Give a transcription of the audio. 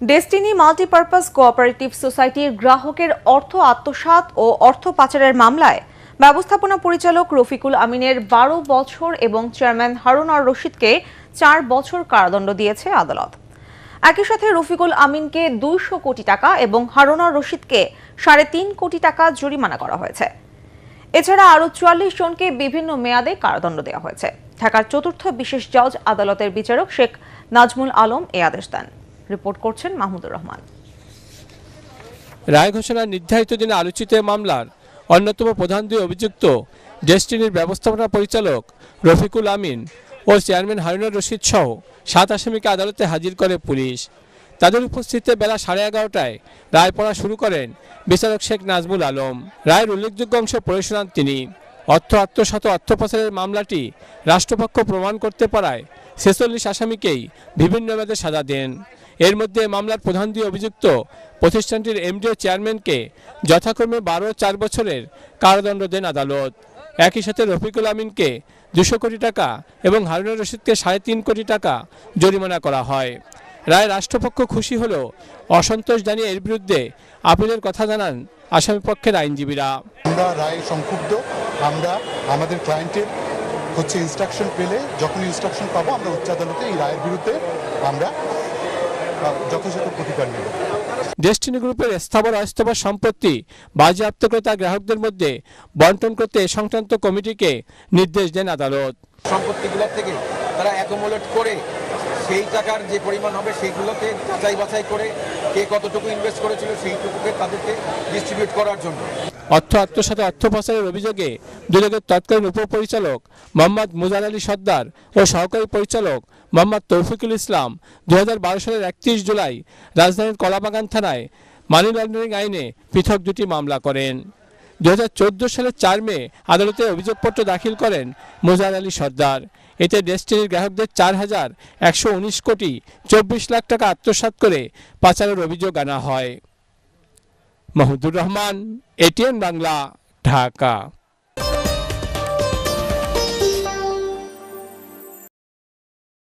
Destiny multipurpose cooperative সোসাইটির গ্রাহকের অর্থ আত্মসাৎ ও অর্থ পাচারের মামলায় ব্যবস্থাপনা পরিচালক রফিকুল আমিনের ১২ বছর এবং চেয়ারম্যান হারুন আর রশিদকে ৪ বছর কারাদণ্ড দিয়েছে আদালত। একই সাথে রফিকুল আমিনকে ২০০ কোটি টাকা এবং হারুন আর রশিদকে ৩.৫ কোটি টাকা জরিমানা করা হয়েছে। এছাড়া আরও ৪৪ জনকে বিভিন্ন মেয়াদে কারাদণ্ড দেওয়া হয়েছে। ঢাকার চতুর্থ বিশেষ জজ আদালতের বিচারক শেখ নাজমুল আলম এ আদেশ দেন। রিপোর্ট করছেন মাহমুদুর রহমান। রায় ঘোষণার নির্ধারিত দিনে আলোচিত মামলার অন্যতম প্রধান দুই অভিযুক্ত ডেস্টিনির ব্যবস্থাপনা পরিচালক রফিকুল আমিন ও চেয়ারম্যান হারুন রশিদ সহ ৭ আসামিকে আদালতে হাজির করে পুলিশ। তাদের উপস্থিতিতে বেলা 11:30টায় রায় পড়া শুরু করেন বিচারক শেখ নাজমুল আলম। রায়ের উল্লেখযোগ্য অংশ পড়ে শোনান তিনি। অর্থ আত্মসাৎ ও অর্থ পাচারের মামলাটি রাষ্ট্রপক্ষ প্রমাণ করতে পারায় ৪৬ আসামিকেই বিভিন্ন মেয়াদে সাজা দেন। এর মধ্যে মামলার প্রধান দুই অভিযুক্ত প্রতিষ্ঠানটির এমডি ও চেয়ারম্যানকে যথাক্রমে ১২ ও ৪ বছরের কারাদণ্ড দেন আদালত। একই সাথে রফিকুল আমিনকে ২০০ কোটি টাকা এবং হারুন রশিদকে ৩.৫ কোটি টাকা জরিমানা করা হয়। রায় রাষ্ট্রপক্ষ খুশি হলেও অসন্তোষ জানিয়ে এর বিরুদ্ধে আপিলের কথা জানান আসামিপক্ষের আইনজীবীরা। আমরা রায় সংক্ষুব্ধ। আমরা আমাদের ক্লায়েন্টের ইনস্ট্রাকশন পেলে যখন ইনস্ট্রাকশন পাবো আমরা উচ্চ আদালতে এই রায়ের বিরুদ্ধে আমরা যথাযথ প্রতিকার নেব। ডেস্টিনি গ্রুপের স্থাবর অস্থাবর সম্পত্তি বাজেয়াপ্ত করে তা গ্রাহকদের মধ্যে বন্টন করতে সংক্রান্ত কমিটিকে নির্দেশ দেন আদালত। সম্পত্তিগুলোর থেকে তারা অ্যাকুমুলেট করে সেই টাকার যে পরিমাণ হবে সেইগুলোকে যাচাই বাছাই করে কে কতটুকু ইনভেস্ট করেছিল সেইটুকুকে তাদেরকে ডিস্ট্রিবিউট করার জন্য। অর্থ আত্মসাৎ অর্থ পাচারের অভিযোগে দুদকের তৎকালীন উপপরিচালক মোহাম্মদ মুজার আলী সর্দার ও সহকারী পরিচালক মোহাম্মদ তৌফিকুল ইসলাম ২০১২ সালের ৩১ জুলাই রাজধানীর কলাবাগান থানায় মানি লন্ডারিং আইনে পৃথক দুটি মামলা করেন। ২০১৪ সালের ৪ মে আদালতে অভিযোগপত্র দাখিল করেন মুজার আলী সর্দার। এতে ডেস্টিনির গ্রাহকদের ৪,১১৯ কোটি ২৪ লাখ টাকা আত্মসাৎ করে পাচারের অভিযোগ আনা হয়। মাহমুদুর রহমান, এটিএন বাংলা, ঢাকা।